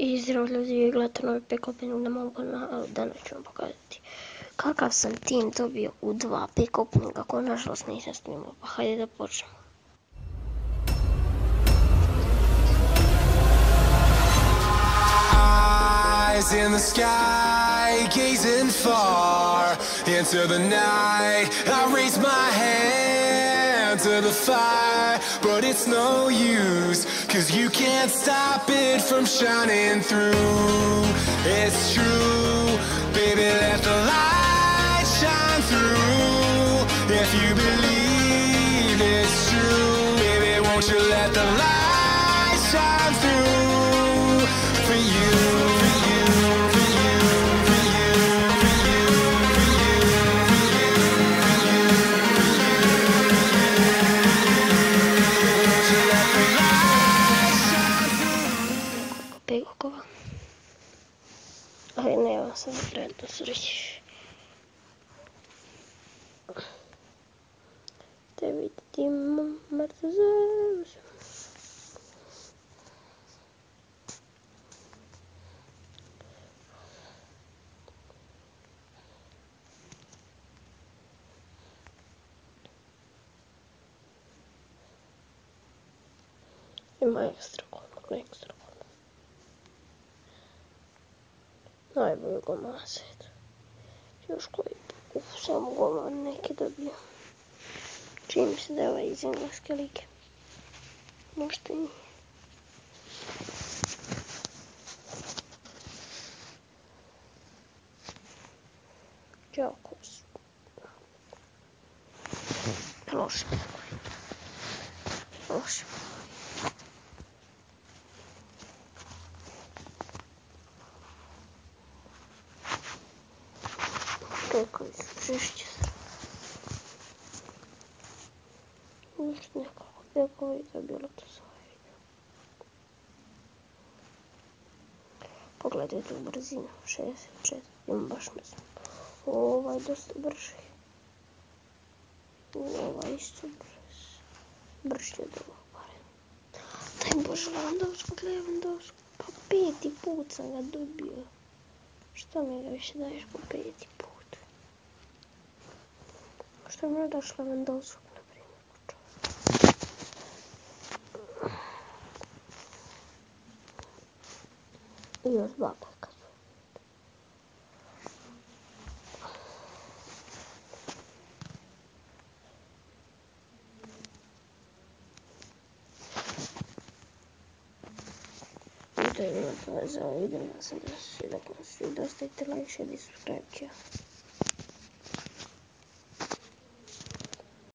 I zdravo ljudi, vi gledate novi pick opening na mom kanalu. Danas ću vam pokazati kakav sam tim dobio u 2 pick openinga koje nažalost nisam snimao. Pa hajde da počnemo. Eyes in the sky, gazing far into the night. I raise my hand to the fire, but it's no use, 'cause you can't stop it from shining through. It's true, baby, let the light shine through. If you believe it's true, baby, won't you let the light shine through for you. Pegokova. Ali nema sam vredno sreći. Da vidimo Martezez. Ima ekstra golman. Najbolji golman na svijetu. Još koji samo golman neki dobio. Čini mi se da je ovaj iz Engleske lige. Možda i nije. Đakovs. Loši bekovi. Loši bekovi. Bekovi su žešći. Još nekako bekovi da bilo to svoje video. Pogledajte u brzinu. 64. Imam baš ne znam. Ovaj dosta brži. Ovaj isto brz. Brži od ovog barem. Daj Bože, Lewandowski. Pa 5. put sam ga dobio. Što mi ga više daješ po 5. put? Što mi ne daš Lewandowski, na primjer, po čovjeku? I još 2 peka su. To je bilo to za ovaj video. Nadam se da vam se sviđa. Ako vam se sviđa, ostavite like, share i subscribe. Ćao.